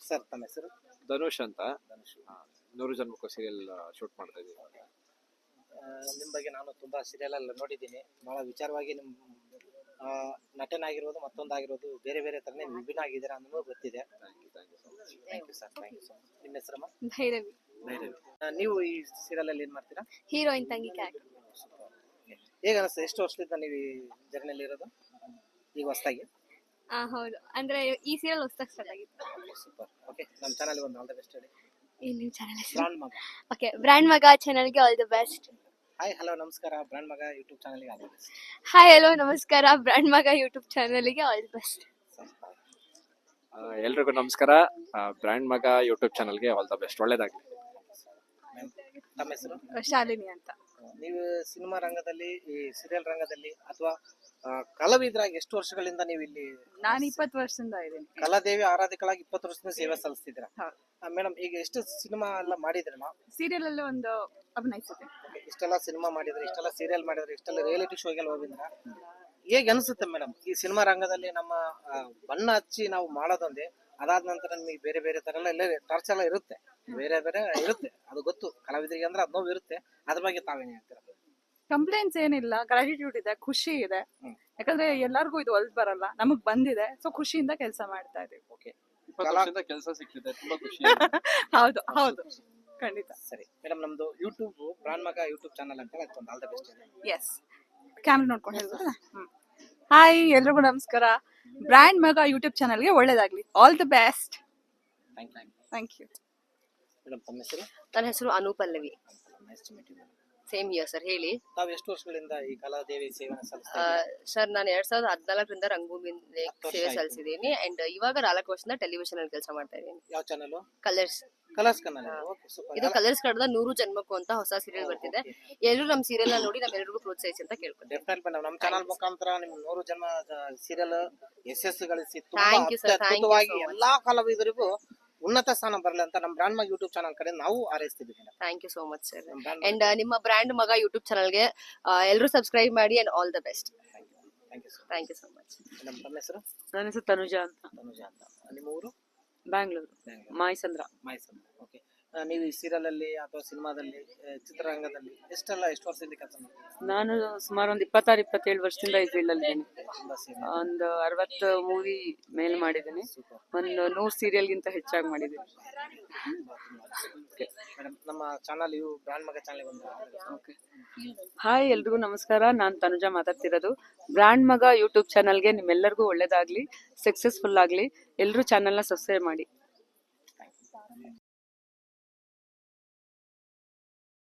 Sir ತಮ್ಮ ಹೆಸರು? ಧನುಷ್ ಅಂತ ಧನುಷ್. 100 ಜನ್ಮಕ್ಕೂ ಸೀರಿಯಲ್ ಶೂಟ್ ಮಾಡ್ತಾ ಇದ್ದೀವಿ. ನಿಮ್ಮ ಬಗ್ಗೆ ನಾನು ತುಂಬಾ ಸೀರಿಯಲ್ ಎಲ್ಲ ನೋಡಿದ್ದೀನಿ. ಬಹಳ ವಿಚಾರವಾಗಿ ನಿಮ್ಮ ನಟನಾಗಿರೋದು ಮತ್ತೊಂದಾಗಿರೋದು ಬೇರೆ ಬೇರೆ ತರನೇ ವಿಭಿನ್ನ ಆಗಿದ್ದೀರಾ ಅನ್ನೋದು ಗೊತ್ತಿದೆ. Thank you so much. Thank you sir. ನಿಮ್ಮ ಹೆಸರಮ್ಮ? ಭೈರವಿ. ಭೈರವಿ. ನೀವು ಈ ಸೀರಿಯಲ್ ಅಲ್ಲಿ ಏನ್ ಮಾಡ್ತೀರಾ? ಹೀರೋಯಿನ್ ತಂಗಿ ಕ್ಯಾರೆಕ್ಟರ್. ಹೇಗೆ ಅನಿಸ್ತದೆ? ಎಷ್ಟು ವರ್ಷದಿಂದ ನೀವು ಈ ಜರ್ನಿಯಲ್ಲಿ ಇರೋದು? ಈಗ ಹೊಸದಾಗಿ? ಹೌದು, ಅಂದ್ರೆ ಈ ಸೀರಿಯಲ್ ಹೊಸದಾಗಿ ಸ್ಟಾರ್ಟ್ ಆಗಿತ್ತು. ಸೂಪರ್. ಓಕೆ, ನಮ್ಮ ಚಾನಲ್ ಒಂದು ಆಲ್ ದ ಬೆಸ್ಟ್ ಹೇಳಿ. ನಿಮ್ಮ ಚಾನಲ್ ಹೆಸರು? ಬ್ರಾಂಡ್ ಮಗ. ಓಕೆ, ಬ್ರ್ಯಾಂಡ್ ಮಗ ಚಾನಲ್ಗೆ all the best. Hi hello ನಮಸ್ಕಾರ, ಬ್ರಾಂಡ್ ಮಗ ಯೂಟ್ಯೂಬ್ ಚಾನಲ್ಗೆ all the best. Hi hello ನಮಸ್ಕಾರ, ಬ್ರ್ಯಾಂಡ್ ಮಗ ಯೂಟ್ಯೂಬ್ ಚಾನಲ್ಗೆ ಆಲ್ ದಿ ಬೆಸ್ಟ್. ಎಲ್ರಿಗೂ ನಮಸ್ಕಾರ. ಬ್ರ್ಯಾಂಡ್ ಮಗ ಯೂಟ್ಯೂಬ್ ಚಾನಲ್ಗೆ ಆಲ್ ದ ಬೆಸ್ಟ್. ಒಳ್ಳೇದಾಗ್ಲಿ. ತಮ್ಮ ಹೆಸರು? ಶಾಲಿನಿ ಅಂತ. ನೀವು ಸಿನಿಮಾ ರಂಗದಲ್ಲಿ, ಈ ಸೀರಿಯಲ್ ರಂಗದಲ್ಲಿ ಅಥವಾ ಕಲಾವಿದರಾಗಿ ಎಷ್ಟು ವರ್ಷಗಳಿಂದ ನೀವು ಇಲ್ಲಿ? ನಾನು 20 ವರ್ಷದಿಂದ ಇದ್ದೀನಿ. ಕಲಾದೇವಿ ಆರಾಧಿಕಳಾಗಿ 20 ವರ್ಷದಿಂದ ಸೇವೆ ಸಲ್ಲಿಸ್ತಿದ್ದೀರಾ ಹೌದು. ಮೇಡಮ್, ಈಗ ಎಷ್ಟು ಸಿನಿಮಾ ಎಲ್ಲ ಮಾಡಿದ್ರಲ್ಲ? ಸೀರಿಯಲ್ ಅಲ್ಲಿ ಒಂದು ಅಭಿನಯಿಸಿದೆ. ಇಷ್ಟೆಲ್ಲ ಸಿನಿಮಾ ಮಾಡಿದ್ರೆ, ಇಷ್ಟೆಲ್ಲ ಸೀರಿಯಲ್ ಮಾಡಿದ್ರೆ, ಇಷ್ಟೆಲ್ಲ ರಿಯಾಲಿಟಿ ಶೋಗೆಲ್ಲ ಹೋಗಿದ್ರ, ಹೇಗೆ ಅನಿಸುತ್ತೆ ಮೇಡಮ್? ಈ ಸಿನಿಮಾ ರಂಗದಲ್ಲಿ ನಮ್ಮ ಬಣ್ಣ ಹಚ್ಚಿ ನಾವು ಮಾಡೋದೊಂದೇ, ಅದಾದ ನಂತರ ನಿಮಗೆ ಬೇರೆ ಬೇರೆ ತರ ಎಲ್ಲ ಟಾರ್ಚ್ ಎಲ್ಲ ಇರುತ್ತೆ, ಬೇರೆ ಬೇರೆ ಇರುತ್ತೆ, ಅದು ಗೊತ್ತು ಕಲಾವಿದರಿಗೆ ಅಂದ್ರೆ ಅದು ನೋವು ಇರುತ್ತೆ. ಅದ್ರ ಬಗ್ಗೆ ತಾವೇನು ಹೇಳ್ತೀರಾ? ಕಂಪ್ಲೇಂಟ್ಸ್ ಏನಿಲ್ಲ, ಗ್ರಾಟಿಟ್ಯೂಡ್ ಇದೆ, ಖುಷಿ ಇದೆ. ಯಾಕಂದ್ರೆ ಎಲ್ಲರಿಗೂ ಇದು ಒಲ್ದ್ ಬರಲ್ಲ, ನಮಗ್ ಬಂದಿದೆ. ಸೊ ಖುಷಿಯಿಂದ ಕೆಲಸ ಮಾಡ್ತಾ ಇದೀವಿ. ಓಕೆ, 20 ವರ್ಷದಿಂದ ಕೆಲಸ ಸಿಕ್ತಿದೆ, ತುಂಬಾ ಖುಷಿ. ಹೌದು ಹೌದು, ಖಂಡಿತ. ಸರಿ ಮೇಡಮ್, ನಮ್ದು ಯೂಟ್ಯೂಬ್ ಬ್ರಾಂಡ್ ಮಗ ಯೂಟ್ಯೂಬ್ ಚಾನಲ್ ಅಂತ ಹೇಳಿ all the best. Yes, camera ನೋಡ್ಕೊಂಡು ಹೇಳ್ಬೋದಾ? ಹಾಯ್, ಎಲ್ರಿಗೂ ನಮಸ್ಕಾರ. ಬ್ರ್ಯಾಂಡ್ ಮಗ ಯೂಟ್ಯೂಬ್ ಚಾನಲ್ಗೆ ಒಳ್ಳೇದಾಗ್ಲಿ. All the best. Thank you. Madam, ತಮ್ಮ ಹೆಸರು? ನನ್ನ ಹೆಸರು Anupallavi. Nice to meet you. Same here sir. ಹೇಳಿ. ತಾವು ಎಷ್ಟು ವರ್ಷಗಳಿಂದ ಈ ಕಲಾದೇವಿ ಸೇವೆನ ಸಲ್ಲಿಸ್ತಾ ಸರ್, ನಾನು 2014ರಿಂದ ರಂಗಭೂಮಿ ಸೇವೆ ಸಲ್ಲಿಸಿದ್ದೀನಿ. ಅಂಡ್ ಇವಾಗ 4 ವರ್ಷದಿಂದ ಟೆಲಿವಿಷನ್ ಅಲ್ಲಿ ಕೆಲಸ ಮಾಡ್ತಾ ಇದ್ದೀನಿ. ಯಾವ channel? Colours. Colours Kannada. Okay, super. ಇದು ಕಲರ್ಸ್ ಕನ್ನಡದ 100 ಜನ್ಮಕ್ಕೂ ಅಂತ ಹೊಸ ಸೀರಿಯಲ್ ಬರ್ತಿದೆ. ಎಲ್ಲರೂ ನಮ್ಮ ಸೀರಿಯಲ್ ನೋಡಿ ನಮ್ಮೆಲ್ಲರಿಗೂ ಪ್ರೋತ್ಸಾಹಿಸಿ ಅಂತ ಕೇಳ್ಕೊಂಡೆ. ಡೆಫಿನೆಟ್ ಮೇಡಮ್, ನಮ್ಮ ಚಾನಲ್ ಮುಖಾಂತರ ನಿಮ್ಮ 100 ಜನ್ಮ ಸೀರಿಯಲ್ ಯಶಸ್ಸು ಗಳಿಸಿ Thank you, sir. Thank you so much. ಎಲ್ಲಾ ಕಲಾವಿದರಿಗೂ ಉನ್ನತ ಸ್ಥಾನ ಬರಲಿ ಅಂತ ನಮ್ಮ ಬ್ರಾಂಡ್ ಮಗ ಯೂಟ್ಯೂಬ್ ಚಾನಲ್ ಕಡೆ ನಾವು ಹಾರೈಸ್ತಿದ್ದೀವಿ. Thank you so much sir. And ನಿಮ್ಮ ಬ್ರ್ಯಾಂಡ್ ಮಗ ಯೂಟ್ಯೂಬ್ ಚಾನಲ್ಗೆ ಎಲ್ಲರೂ ಸಬ್ಸ್ಕ್ರೈಬ್ ಮಾಡಿ and all the best. Thank you so much. Madam, ತಮ್ಮ ಹೆಸರು? ನನ್ನ ಹೆಸರು ತನುಜಾ ಅಂತ. ತನುಜಾ ಅಂತ. ನಿಮ್ಮ ಊರು? ಬ್ಯಾಂಗ್ಳೂರು, ಮಾಯಸಂದ್ರ. ಮೈಸೂರು. ಓಕೆ, ನೀವು ಈ ಸೀರಿಯಲ್ ಅಲ್ಲಿ ಅಥವಾ ಸಿನಿಮಾದಲ್ಲಿ, ಚಿತ್ರರಂಗದಲ್ಲಿ ಎಷ್ಟು ವರ್ಷದಿಂದ ಕೆಲಸ ಮಾಡ್ತೀರಾ? ನಾನು ಸುಮಾರು ಒಂದು 26-27 ವರ್ಷದಿಂದ ಈ ಫೀಲ್ಡ್ ಅಲ್ಲಿ ಇದ್ದೀನಿ. ತುಂಬಾ ಸೀರಿಯಲ್. ಒಂದು 60 ಮೂವಿ ಮೇಲ್ ಮಾಡಿದ್ದೀನಿ. ಒಂದು 100 ಸೀರಿಯಲ್ಗಿಂತ ಹೆಚ್ಚಾಗಿ ಮಾಡಿದ್ದೀನಿ. ಮೇಡಮ್, ನಮ್ಮ ಚಾನಲ್ ಇವು ಬ್ರಾಂಡ್ ಮಗ ಚಾನಲ್ ಒಂದು. ಓಕೆ, ಹಾಯ್, ಎಲ್ರಿಗೂ ನಮಸ್ಕಾರ. ನಾನು ತನುಜಾ ಮಾತಾಡ್ತಿರೋದು. ಬ್ರ್ಯಾಂಡ್ ಮಗ ಯೂಟ್ಯೂಬ್ ಚಾನಲ್ಗೆ ನಿಮ್ಮೆಲ್ಲರಿಗೂ ಒಳ್ಳೇದಾಗ್ಲಿ, ಸಕ್ಸಸ್ಫುಲ್ ಆಗಲಿ. ಎಲ್ಲರೂ ಚಾನಲ್ನ ಸಬ್ಸ್ಕ್ರೈಬ್ ಮಾಡಿ.